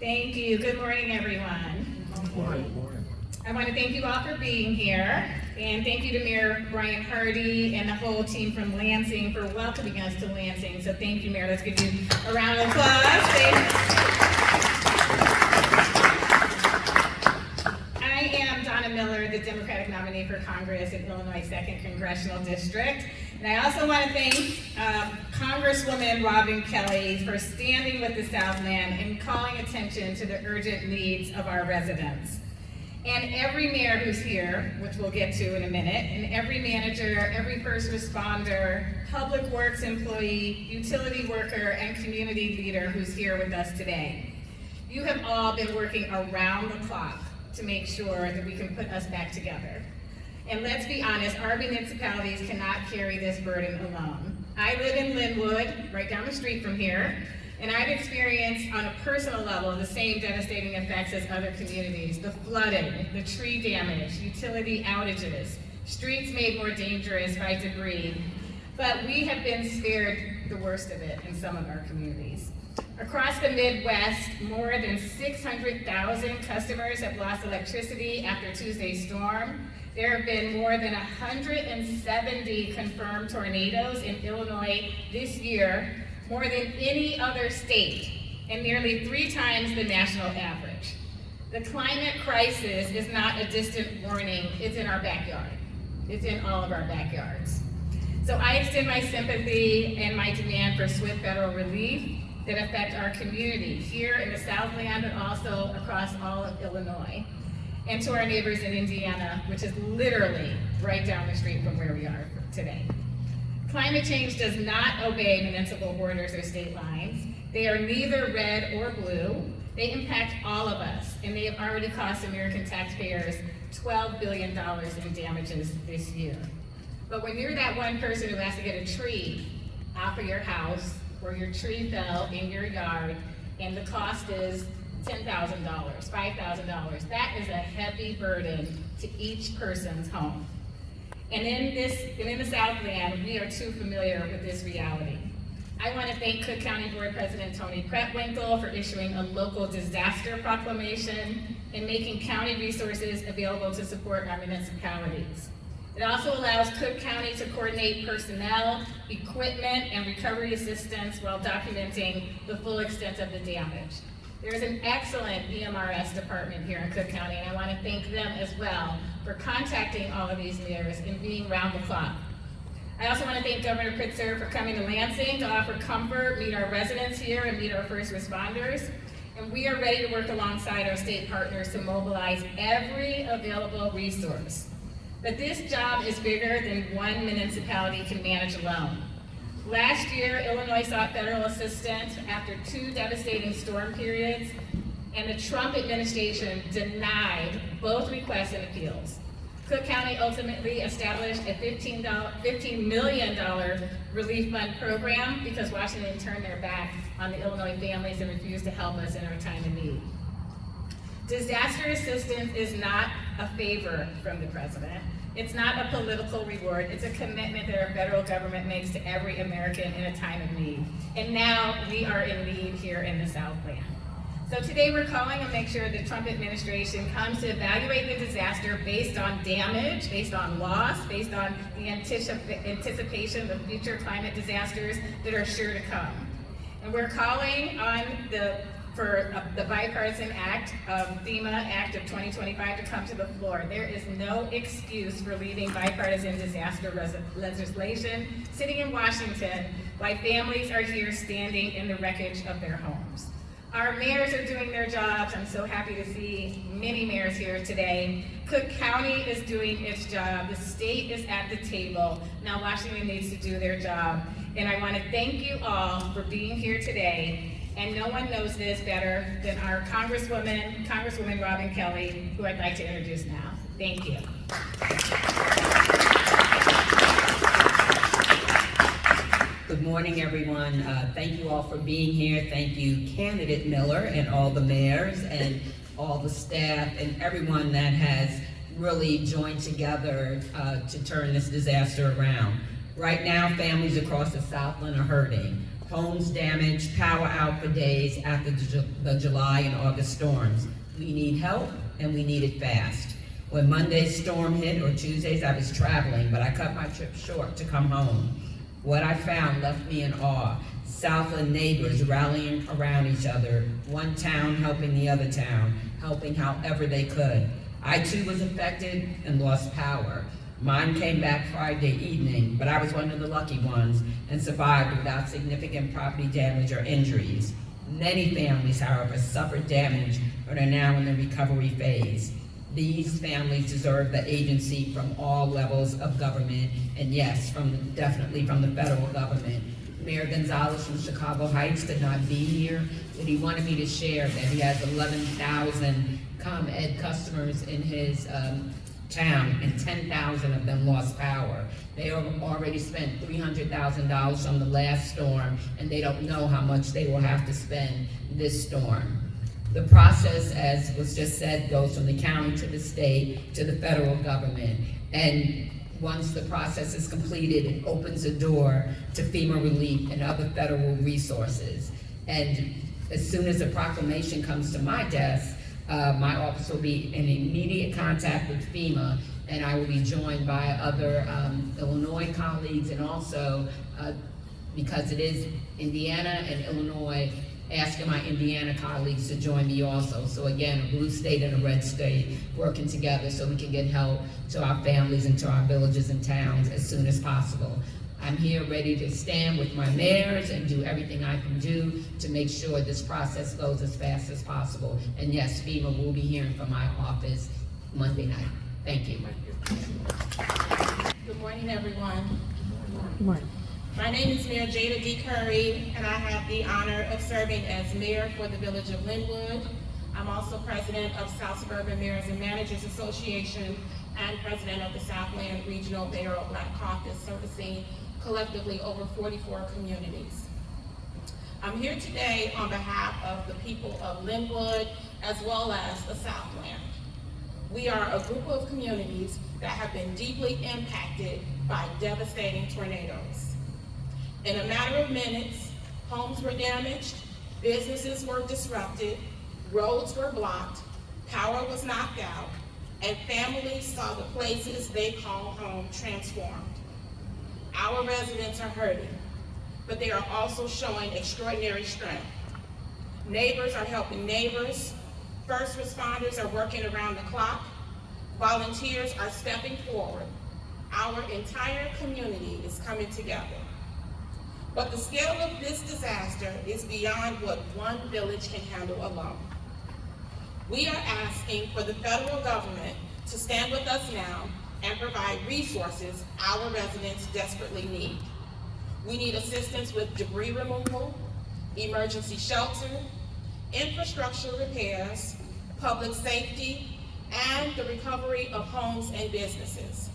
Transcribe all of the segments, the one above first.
Thank you. Good morning, everyone. Good morning. I want to thank you all for being here, and thank you to Mayor Brian Hardy and the whole team from Lansing for welcoming us to Lansing. So thank you, Mayor. Let's give you a round of applause. I am Donna Miller, the Democratic nominee for Congress in Illinois' 2nd Congressional District. And I also want to thank Congresswoman Robin Kelly for standing with the Southland and calling attention to the urgent needs of our residents. And every mayor who's here, which we'll get to in a minute, and every manager, every first responder, public works employee, utility worker, and community leader who's here with us today. You have all been working around the clock to make sure that we can put us back together. And let's be honest, our municipalities cannot carry this burden alone. I live in Linwood, right down the street from here, and I've experienced on a personal level the same devastating effects as other communities: the flooding, the tree damage, utility outages, streets made more dangerous by debris. But we have been spared the worst of it in some of our communities. Across the Midwest, more than 600,000 customers have lost electricity after Tuesday's storm. There have been more than 170 confirmed tornadoes in Illinois this year, more than any other state, and nearly 3 times the national average. The climate crisis is not a distant warning, it's in our backyard. It's in all of our backyards. So I extend my sympathy and my demand for swift federal relief that affect our community here in the Southland, but also across all of Illinois, and to our neighbors in Indiana, which is literally right down the street from where we are today. Climate change does not obey municipal borders or state lines. They are neither red or blue. They impact all of us, and they have already cost American taxpayers $12 billion in damages this year. But when you're that one person who has to get a tree off of your house, or your tree fell in your yard, and the cost is $10,000, $5,000, that is a heavy burden to each person's home. And in the Southland, we are too familiar with this reality. I want to thank Cook County Board President Tony Prettwinkle for issuing a local disaster proclamation and making county resources available to support our municipalities. It also allows Cook County to coordinate personnel, equipment, and recovery assistance while documenting the full extent of the damage. There is an excellent EMRS department here in Cook County, and I want to thank them as well for contacting all of these mayors and being round the clock. I also want to thank Governor Pritzker for coming to Lansing to offer comfort, meet our residents here, and meet our first responders. And we are ready to work alongside our state partners to mobilize every available resource. But this job is bigger than one municipality can manage alone. Last year, Illinois sought federal assistance after 2 devastating storm periods, and the Trump administration denied both requests and appeals. Cook County ultimately established a $15 million relief fund program because Washington turned their back on the Illinois families and refused to help us in our time of need. Disaster assistance is not a favor from the president. It's not a political reward. It's a commitment that our federal government makes to every American in a time of need. And now we are in need here in the Southland. So today we're calling to make sure the Trump administration comes to evaluate the disaster based on damage, based on loss, based on the anticipation of future climate disasters that are sure to come. And we're calling on for the bipartisan act of FEMA Act of 2025 to come to the floor. There is no excuse for leaving bipartisan disaster legislation sitting in Washington while families are here standing in the wreckage of their homes. Our mayors are doing their jobs. I'm so happy to see many mayors here today. Cook County is doing its job. The state is at the table. Now Washington needs to do their job. And I want to thank you all for being here today. And no one knows this better than our Congresswoman Robin Kelly, who I'd like to introduce now. Thank you. Good morning, everyone. Thank you all for being here. Thank you, Candidate Miller, and all the mayors and all the staff and everyone that has really joined together to turn this disaster around. Right now, families across the Southland are hurting. homes damaged, power out for days after the July and August storms. We need help, and we need it fast. When Monday's storm hit, or Tuesdays, I was traveling, but I cut my trip short to come home. What I found left me in awe. Southland neighbors rallying around each other, one town helping the other town, helping however they could. I too was affected and lost power. Mine came back Friday evening, but I was one of the lucky ones and survived without significant property damage or injuries. Many families, however, suffered damage but are now in the recovery phase. These families deserve the agency from all levels of government, and yes, definitely from the federal government. Mayor Gonzalez from Chicago Heights could not be here, but he wanted me to share that he has 11,000 ComEd customers in his town, and 10,000 of them lost power. They have already spent $300,000 from the last storm, and they don't know how much they will have to spend this storm. The process, as was just said, goes from the county to the state to the federal government. And once the process is completed, it opens the door to FEMA relief and other federal resources. And as soon as a proclamation comes to my desk, my office will be in immediate contact with FEMA, and I will be joined by other Illinois colleagues, and also, because it is Indiana and Illinois, asking my Indiana colleagues to join me also. So again, a blue state and a red state working together so we can get help to our families and to our villages and towns as soon as possible. I'm here ready to stand with my mayors and do everything I can do to make sure this process goes as fast as possible. And yes, FEMA will be hearing from my office Monday night. Thank you. Good morning, everyone. Good morning. My name is Mayor Jada D. Curry, and I have the honor of serving as mayor for the Village of Linwood. I'm also president of South Suburban Mayors and Managers Association and president of the Southland Regional Mayoral Black Caucus, servicing collectively over 44 communities. I'm here today on behalf of the people of Linwood as well as the Southland. We are a group of communities that have been deeply impacted by devastating tornadoes. In a matter of minutes, homes were damaged, businesses were disrupted, roads were blocked, power was knocked out, and families saw the places they call home transformed. Our residents are hurting, but they are also showing extraordinary strength. Neighbors are helping neighbors, first responders are working around the clock, volunteers are stepping forward. Our entire community is coming together. But the scale of this disaster is beyond what one village can handle alone. We are asking for the federal government to stand with us now and provide resources our residents desperately need. We need assistance with debris removal, emergency shelter, infrastructure repairs, public safety, and the recovery of homes and businesses.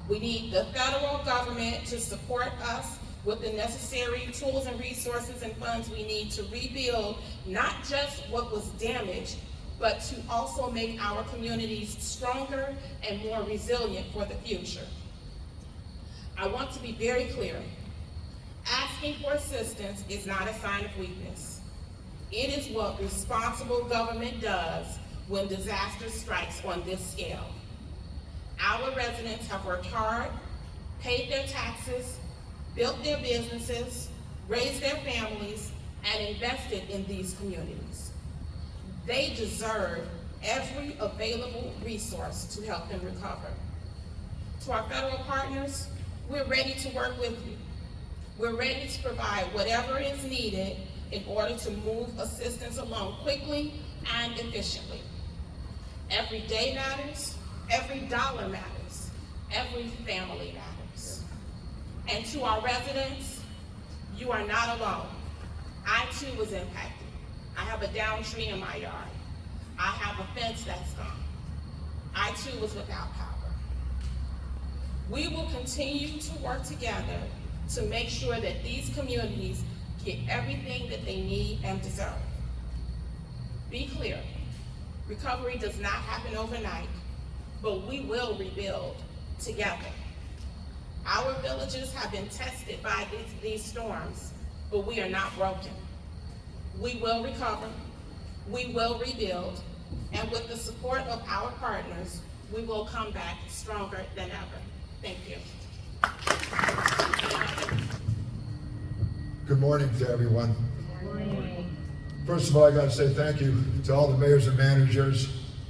We need the federal government to support us with the necessary tools and resources and funds we need to rebuild not just what was damaged, but to also make our communities stronger and more resilient for the future. I want to be very clear. Asking for assistance is not a sign of weakness. It is what responsible government does when disaster strikes on this scale. Our residents have worked hard, paid their taxes, built their businesses, raised their families, and invested in these communities. They deserve every available resource to help them recover. To our federal partners, we're ready to work with you. We're ready to provide whatever is needed in order to move assistance along quickly and efficiently. Every day matters, every dollar matters, every family matters. And to our residents, you are not alone. I too was impacted. I have a downed tree in my yard. I have a fence that's gone. I too was without power. We will continue to work together to make sure that these communities get everything that they need and deserve. Be clear, recovery does not happen overnight, but we will rebuild together. Our villages have been tested by these storms, but we are not broken. We will recover, we will rebuild, and with the support of our partners, we will come back stronger than ever. Thank you. Good morning to everyone. First of all, I got to say thank you to all the mayors and managers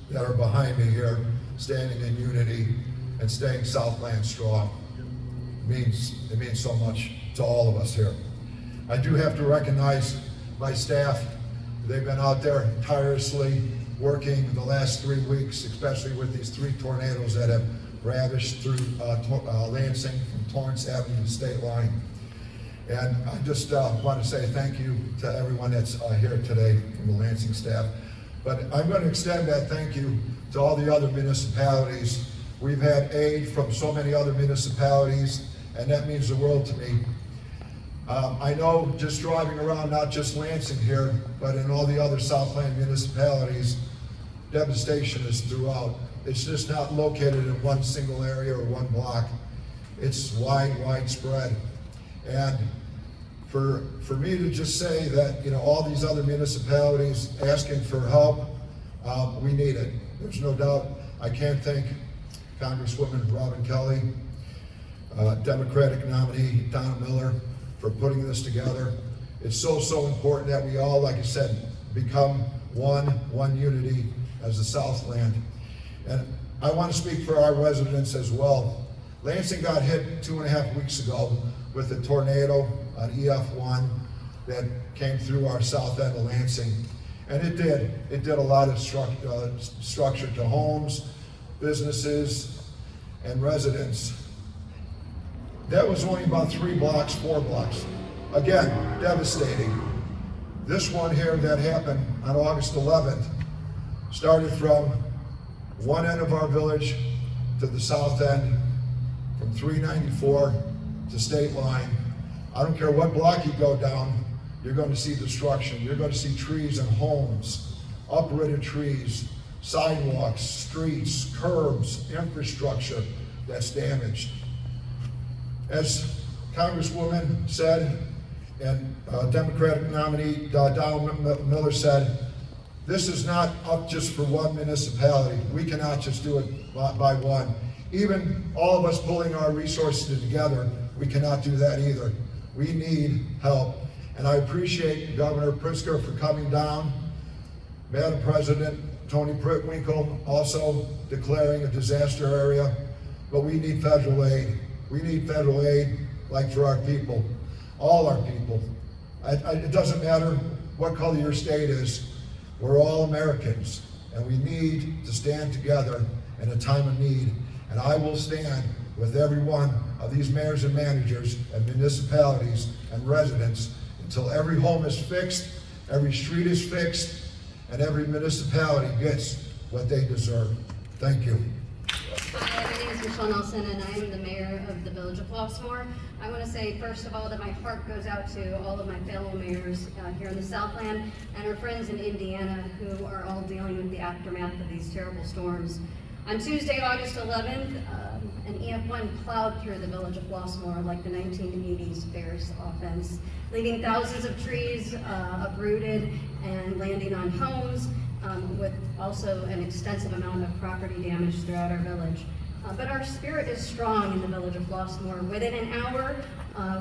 that are behind me here, standing in unity and staying Southland strong. It means so much to all of us here. I do have to recognize my staff. They've been out there tirelessly working the last 3 weeks, especially with these 3 tornadoes that have ravished through Lansing from Torrance Avenue to the state line. And I just want to say thank you to everyone that's here today from the Lansing staff. But I'm going to extend that thank you to all the other municipalities. We've had aid from so many other municipalities, and that means the world to me. I know just driving around, not just Lansing here, but in all the other Southland municipalities, devastation is throughout. It's just not located in one single area or one block. It's widespread. And for me to just say that, you know, all these other municipalities asking for help, we need it. There's no doubt. I can't thank Congresswoman Robin Kelly, Democratic nominee Donna Miller, for putting this together. It's so important that we all, like I said, become one unity as the Southland. And I want to speak for our residents as well. Lansing got hit 2.5 weeks ago with a tornado on EF1 that came through our south end of Lansing. And it did a lot of structure to homes, businesses, and residents. That was only about 4 blocks. Again, devastating. This one here that happened on August 11th started from one end of our village to the south end, from 394 to state line. I don't care what block you go down, you're going to see destruction. You're going to see trees and homes, uprooted trees, sidewalks, streets, curbs, infrastructure that's damaged. As Congresswoman said, and Democratic nominee Donna Miller said, this is not up just for one municipality. We cannot just do it by one. Even all of us pulling our resources together, we cannot do that either. We need help. And I appreciate Governor Pritzker for coming down, Madam President Tony Prittwinkle also declaring a disaster area, but we need federal aid. We need federal aid like for our people, all our people. It doesn't matter what color your state is, we're all Americans, and we need to stand together in a time of need. And I will stand with every one of these mayors and managers and municipalities and residents until every home is fixed, every street is fixed, and every municipality gets what they deserve. Thank you. Hi, my name is Michelle Nelson, and I am the mayor of the village of Flossmoor. I want to say, first of all, that my heart goes out to all of my fellow mayors here in the Southland and our friends in Indiana who are all dealing with the aftermath of these terrible storms. On Tuesday, August 11th, an EF1 plowed through the village of Flossmoor like the 1980s Bears offense, leaving thousands of trees uprooted and landing on homes, with also an extensive amount of property damage throughout our village. But our spirit is strong in the village of Flossmoor. Within an hour,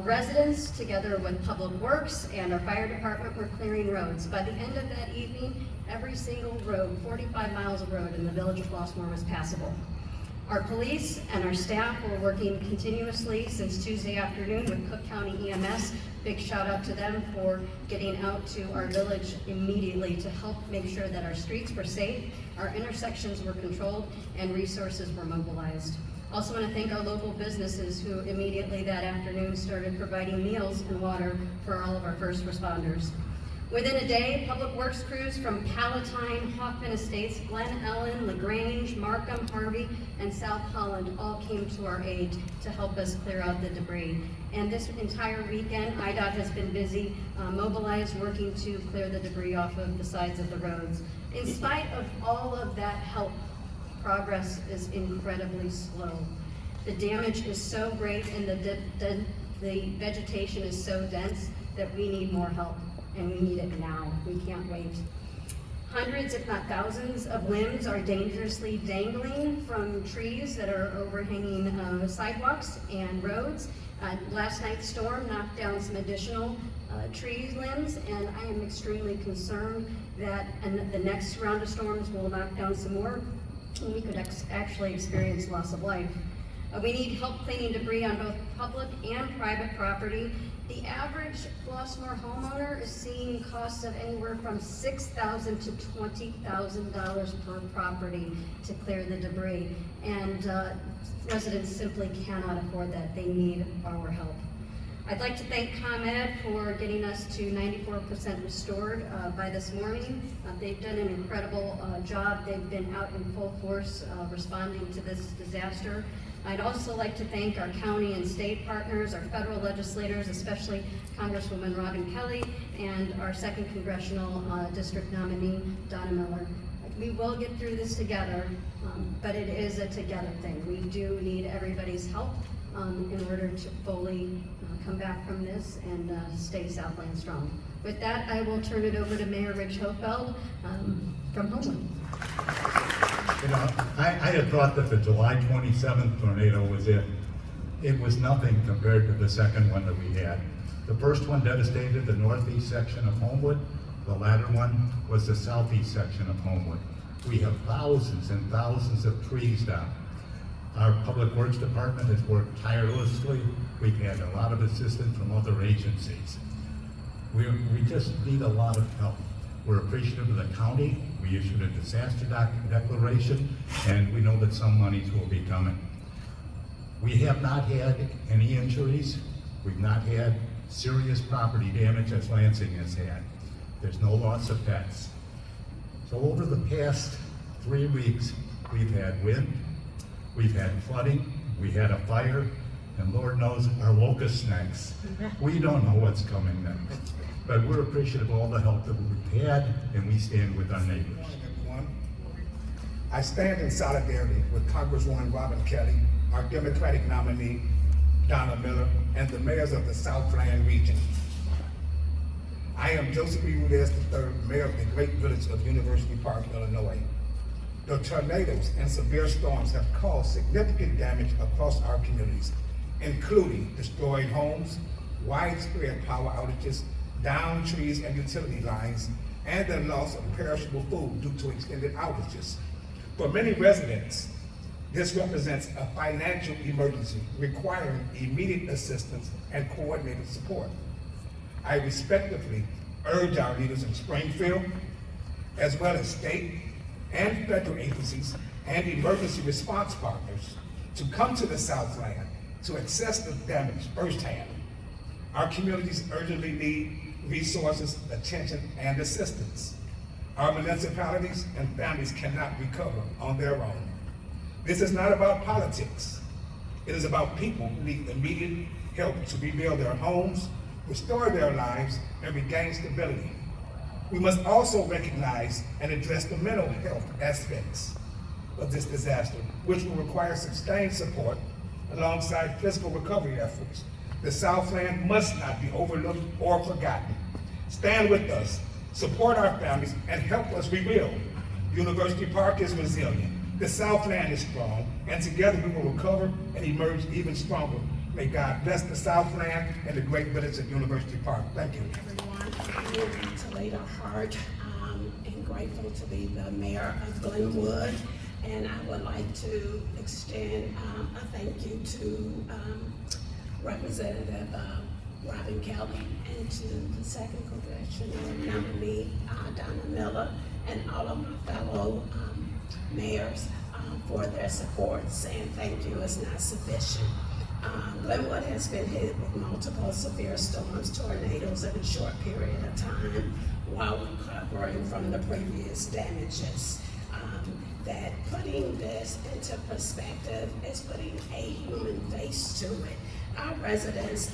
residents, together with Public Works and our fire department, were clearing roads. By the end of that evening, every single road, 45 miles of road in the village of Flossmoor, was passable. Our police and our staff were working continuously since Tuesday afternoon with Cook County EMS. Big shout out to them for getting out to our village immediately to help make sure that our streets were safe, our intersections were controlled, and resources were mobilized. Also want to thank our local businesses who immediately that afternoon started providing meals and water for all of our first responders. Within a day, Public Works crews from Palatine, Hoffman Estates, Glen Ellen, LaGrange, Markham, Harvey, and South Holland all came to our aid to help us clear out the debris. And this entire weekend, IDOT has been busy, mobilized, working to clear the debris off of the sides of the roads. In spite of all of that help, progress is incredibly slow. The damage is so great and the vegetation is so dense that we need more help, and we need it now. We can't wait. Hundreds, if not thousands, of limbs are dangerously dangling from trees that are overhanging sidewalks and roads. Last night's storm knocked down some additional tree limbs, and I am extremely concerned that the next round of storms will knock down some more, and we could actually experience loss of life. We need help cleaning debris on both public and private property. The average Flossmoor homeowner is seeing costs of anywhere from $6,000 to $20,000 per property to clear the debris. And residents simply cannot afford that. They need our help. I'd like to thank ComEd for getting us to 94% restored by this morning. They've done an incredible job. They've been out in full force responding to this disaster. I'd also like to thank our county and state partners, our federal legislators, especially Congresswoman Robin Kelly, and our 2nd Congressional District nominee, Donna Miller. We will get through this together, but it is a together thing. We do need everybody's help in order to fully come back from this and stay Southland strong. With that, I will turn it over to Mayor Rich Hofeld from Homewood. You know, I had thought that the July 27th tornado was it. It was nothing compared to the second one that we had. The first one devastated the northeast section of Homewood. The latter one was the southeast section of Homewood. We have thousands and thousands of trees down. Our Public Works Department has worked tirelessly. We've had a lot of assistance from other agencies. We just need a lot of help. We're appreciative of the county. We issued a disaster declaration, and we know that some monies will be coming. We have not had any injuries. We've not had serious property damage as Lansing has had. There's no loss of pets. So over the past 3 weeks, we've had wind, we've had flooding, we had a fire, and Lord knows our locust snakes. We don't know what's coming next. But we're appreciative of all the help that we've had, and we stand with our neighbors. Good morning, everyone. I stand in solidarity with Congresswoman Robin Kelly, our Democratic nominee, Donna Miller, and the mayors of the Southland region. I am Joseph E. Rudez III, mayor of the great village of University Park, Illinois. The tornadoes and severe storms have caused significant damage across our communities, including destroyed homes, widespread power outages, downed trees and utility lines, and the loss of perishable food due to extended outages. For many residents, this represents a financial emergency requiring immediate assistance and coordinated support. I respectfully urge our leaders in Springfield, as well as state and federal agencies and emergency response partners, to come to the Southland to assess the damage firsthand. Our communities urgently need resources, attention, and assistance. Our municipalities and families cannot recover on their own. This is not about politics. It is about people who need immediate help to rebuild their homes, restore their lives, and regain stability. We must also recognize and address the mental health aspects of this disaster, which will require sustained support alongside physical recovery efforts. The Southland must not be overlooked or forgotten. Stand with us, support our families, and help us rebuild. University Park is resilient, the Southland is strong, and together we will recover and emerge even stronger. May God bless the Southland and the great village of University Park. Thank you. Everyone, I'm Talita Hart, and grateful to be the mayor of Glenwood. And I would like to extend a thank you to Representative Robin Kelly and to the 2nd Congressional nominee, Donna Miller, and all of my fellow mayors for their supports. And thank you is not sufficient. Glenwood has been hit with multiple severe storms, tornadoes in a short period of time while recovering from the previous damages. That putting this into perspective is putting a human face to it. Our residents,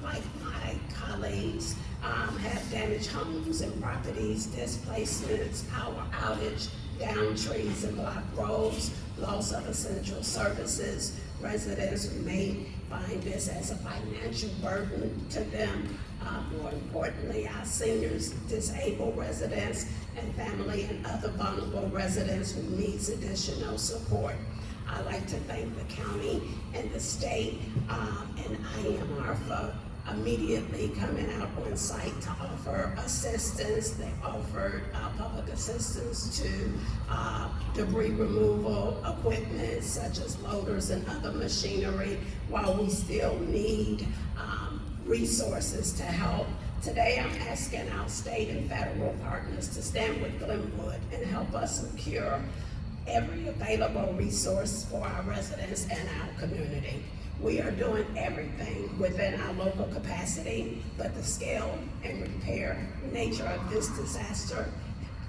like my colleagues, have damaged homes and properties, displacements, power outage, downed trees and blocked roads, loss of essential services, residents who may find this as a financial burden to them. More importantly, our seniors, disabled residents, and family and other vulnerable residents who needs additional support. I'd like to thank the county and the state and IMR for immediately coming out on site to offer assistance. They offered public assistance to debris removal equipment such as loaders and other machinery, while we still need resources to help. Today I'm asking our state and federal partners to stand with Glenwood and help us secure every available resource for our residents and our community. We are doing everything within our local capacity, but the scale and repair nature of this disaster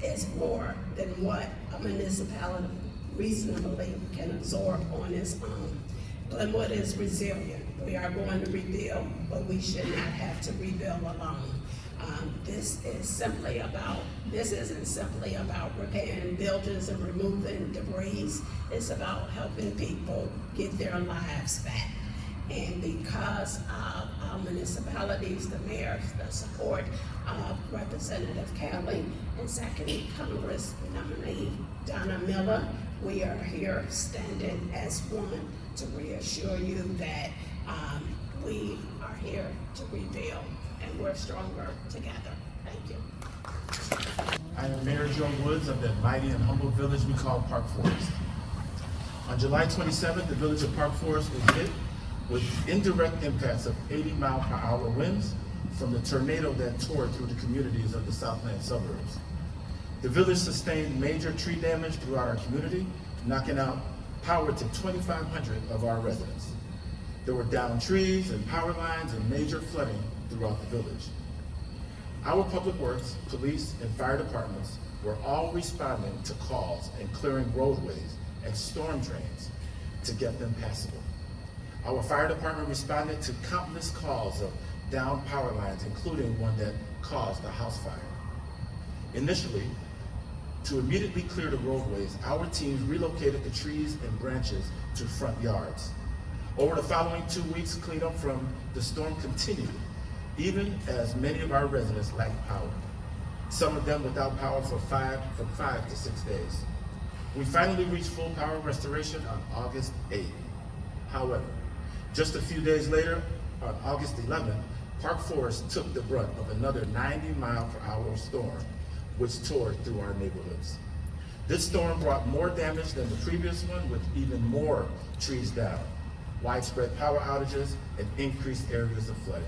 is more than what a municipality reasonably can absorb on its own. Glenwood is resilient. We are going to rebuild, but we should not have to rebuild alone. This isn't simply about repairing buildings and removing debris. It's about helping people get their lives back. And because of our municipalities, the mayor, the support of Representative Kelly and Second Congress nominee Donna Miller, we are here standing as one to reassure you that we are here to rebuild, and we're stronger together. Thank you. I am Mayor Joe Woods of that mighty and humble village we call Park Forest. On July 27th, the village of Park Forest was hit with indirect impacts of 80-mile-per-hour winds from the tornado that tore through the communities of the Southland suburbs. The village sustained major tree damage throughout our community, knocking out power to 2,500 of our residents. There were downed trees and power lines and major flooding throughout the village. Our public works, police, and fire departments were all responding to calls and clearing roadways and storm drains to get them passable. Our fire department responded to countless calls of downed power lines, including one that caused a house fire. Initially, to immediately clear the roadways, our teams relocated the trees and branches to front yards. Over the following 2 weeks, cleanup from the storm continued, even as many of our residents lacked power, some of them without power from 5 to 6 days. We finally reached full power restoration on August 8th. However, just a few days later, on August 11th, Park Forest took the brunt of another 90-mile-per-hour storm, which tore through our neighborhoods. This storm brought more damage than the previous one, with even more trees down, widespread power outages, and increased areas of flooding.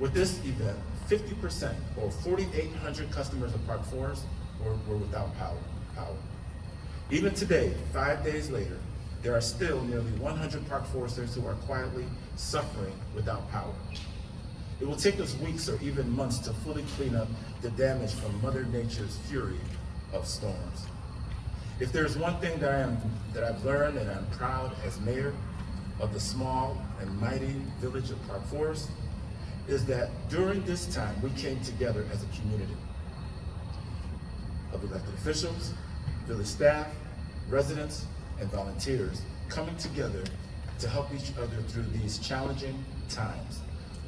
With this event, 50% or 4,800 customers of Park Forest were without power. Even today, 5 days later, there are still nearly 100 Park Foresters who are quietly suffering without power. It will take us weeks or even months to fully clean up the damage from Mother Nature's fury of storms. If there's one thing that I've learned, and I'm proud as mayor of the small and mighty village of Park Forest, is that during this time we came together as a community of elected officials, village staff, residents, and volunteers coming together to help each other through these challenging times.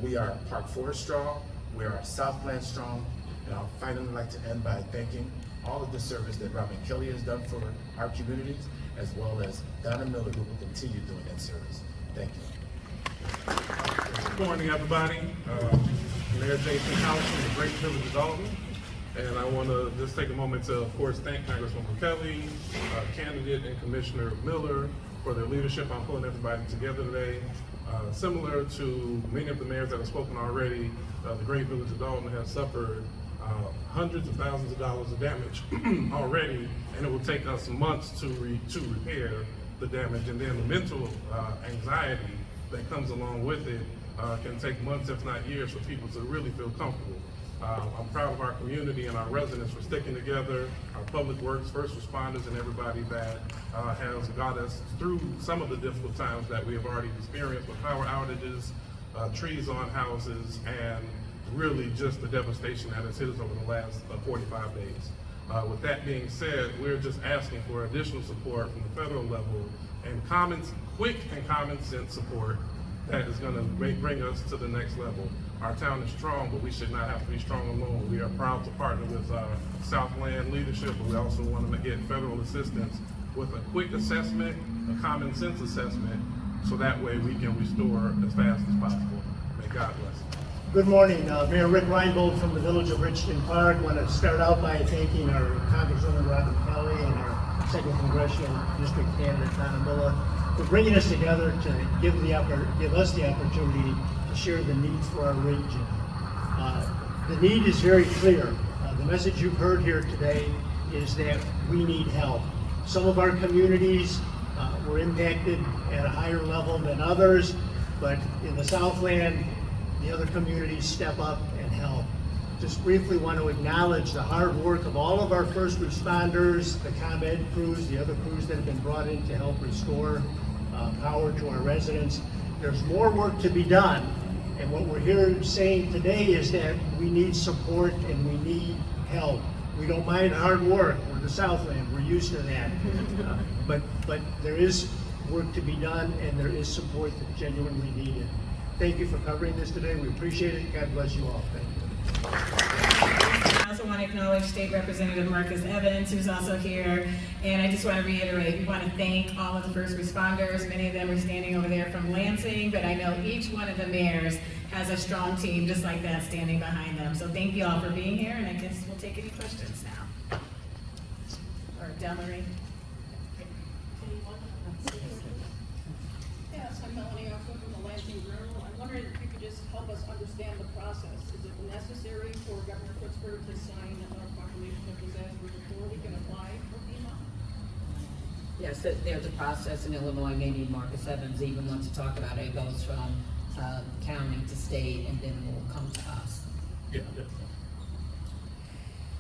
We are Park Forest strong, we are Southland strong, and I'd finally like to end by thanking all of the service that Robin Kelly has done for our communities, as well as Donna Miller, who will continue doing that service. Thank you. Good morning, everybody. Mayor Jason House from the Great Village of Dalton. And I want to just take a moment to, of course, thank Congresswoman Kelly, candidate and Commissioner Miller for their leadership on pulling everybody together today. Similar to many of the mayors that have spoken already, the Great Village of Dalton has suffered hundreds of thousands of dollars of damage already, and it will take us months to repair the damage. And then the mental anxiety that comes along with it can take months, if not years, for people to really feel comfortable. I'm proud of our community and our residents for sticking together, our public works, first responders, and everybody that has got us through some of the difficult times that we have already experienced with power outages, trees on houses, and really just the devastation that has hit us over the last 45 days. With that being said, we're just asking for additional support from the federal level and quick and common sense support that is going to bring us to the next level. Our town is strong, but we should not have to be strong alone. We are proud to partner with Southland leadership, but we also want to get federal assistance with a quick assessment, a common sense assessment, so that way we can restore as fast as possible. May God bless. Good morning, Mayor Rick Reinbold from the Village of Richton Park. I want to start out by thanking our Congresswoman Robin Kelly and our 2nd Congressional District candidate Donna Miller for bringing us together to give us the opportunity to share the needs for our region. The need is very clear. The message you've heard here today is that we need help. Some of our communities were impacted at a higher level than others, but in the Southland, the other communities step up and help. Just briefly want to acknowledge the hard work of all of our first responders, the ComEd crews, the other crews that have been brought in to help restore power to our residents. There's more work to be done, and what we're here saying today is that we need support and we need help. We don't mind hard work. We're the Southland. We're used to that. But there is work to be done, and there is support that's genuinely needed. Thank you for covering this today. We appreciate it. God bless you all. Thank you. I also want to acknowledge State Representative Marcus Evans, who's also here. And I just want to reiterate, we want to thank all of the first responders. Many of them are standing over there from Lansing, but I know each one of the mayors has a strong team just like that standing behind them. So thank you all for being here, and I guess we'll take any questions now. Or Delmarie. Yes, I'm Melanie Arco from the Lansing Journal. I'm wondering if you could just help us understand the process. Is it necessary for Governor Pritzker to sign a proclamation of disaster before we can apply for FEMA? Yes, there's a process in Illinois. Maybe Marcus Evans even wants to talk about it. It goes from county to state, and then it will come to us.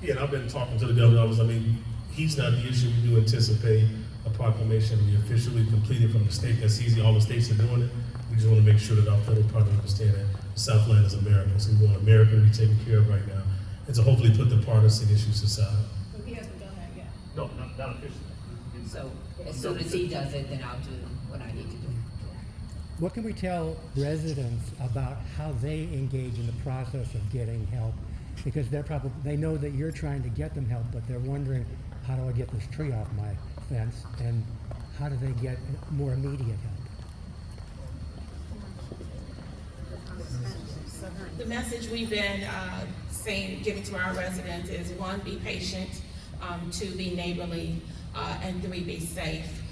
Yeah, and I've been talking to the governor's office. I mean, he's not the issue. We do anticipate a proclamation to be officially completed from the state. That's easy. All the states are doing it. We just want to make sure that our federal partners understand that Southland is America. So we want America to be taken care of right now, and to hopefully put the partisan issues aside. So he hasn't done that yet? No, not officially. So as soon as he does it, then I'll do what I need to do. What can we tell residents about how they engage in the process of getting help? Because they know that you're trying to get them help, but they're wondering, how do I get this tree off my fence, and how do they get more immediate help? The message we've been giving to our residents is 1, be patient, 2, be neighborly, and 3, be safe.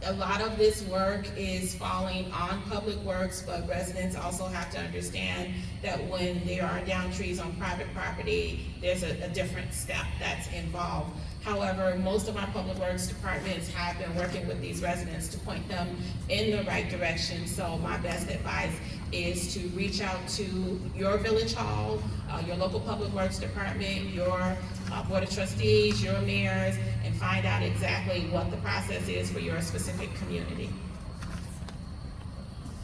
A lot of this work is falling on public works, but residents also have to understand that when there are down trees on private property, there's a different step that's involved. However, most of our public works departments have been working with these residents to point them in the right direction. So my best advice is to reach out to your village hall, your local public works department, your board of trustees, your mayors, and find out exactly what the process is for your specific community.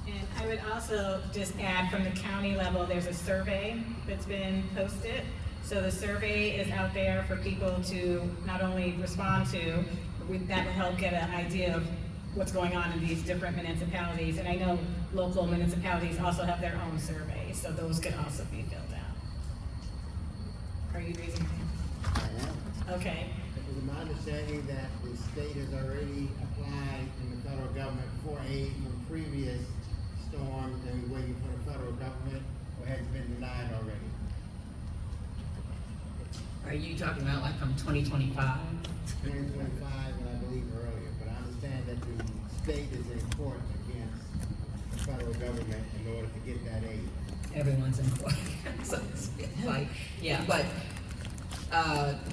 And I would also just add, from the county level, there's a survey that's been posted. So the survey is out there for people to not only respond to, but that will help get an idea of what's going on in these different municipalities. And I know local municipalities also have their own surveys, so those can also be filled out. Are you raising your hand? I am. Okay. It is my understanding that the state has already applied in the federal government for aid from previous storms, and we're waiting for the federal government, or has it been denied already? Are you talking about like from 2025? 2025, and I believe earlier, but I understand that the state is in court against the federal government in order to get that aid. Everyone's in court. So it's like, yeah, but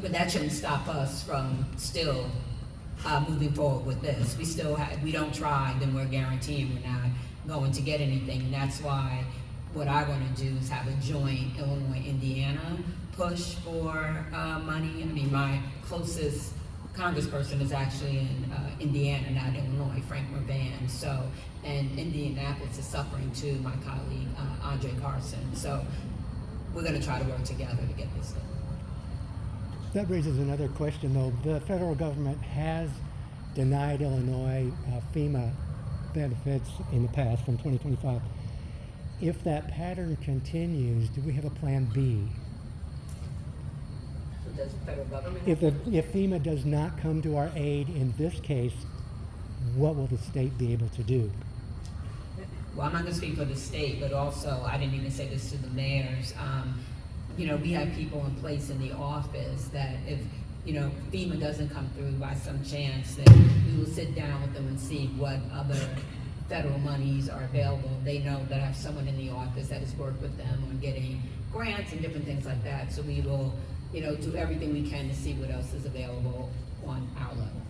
that shouldn't stop us from still moving forward with this. We still we don't try, then we're guaranteeing we're not going to get anything. And that's why what I want to do is have a joint Illinois-Indiana push for money. I mean, my closest congressperson is actually in Indiana, not Illinois, Frank Mervan. So, and Indianapolis is suffering too, my colleague, Andre Carson. So we're gonna try to work together to get this done. That raises another question though. The federal government has denied Illinois FEMA benefits in the past from 2025. If that pattern continues, do we have a plan B? Does the federal government? If FEMA does not come to our aid in this case, what will the state be able to do? Well, I'm not gonna speak for the state, but also, I didn't even say this to the mayors. You know, we have people in place in the office that if, you know, FEMA doesn't come through by some chance, then we will sit down with them and see what other federal monies are available. They know that I have someone in the office that has worked with them on getting grants and different things like that. So we will, you know, do everything we can to see what else is available on our level.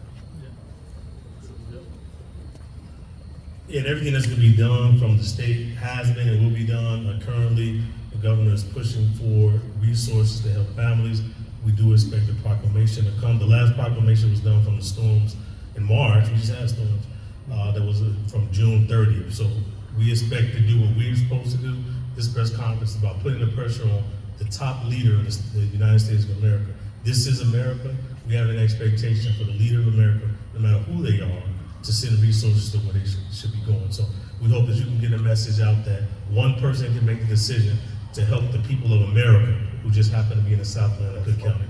Yeah, and everything that's gonna be done from the state has been and will be done. Currently, the governor is pushing for resources to help families. We do expect the proclamation to come. The last proclamation was done from the storms in March. We just had storms. That was from June 30th. So we expect to do what we're supposed to do. This press conference is about putting the pressure on the top leader of the United States of America. This is America. We have an expectation for the leader of America, no matter who they are, to send resources to where they should be going. So we hope that you can get a message out that one person can make the decision to help the people of America who just happen to be in the Southland of Cook County.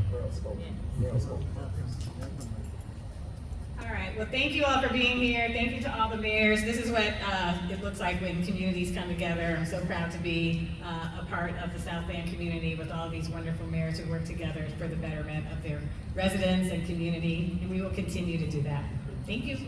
All right, well, thank you all for being here. Thank you to all the mayors. This is what it looks like when communities come together. I'm so proud to be a part of the Southland community with all these wonderful mayors who work together for the betterment of their residents and community, and we will continue to do that. Thank you.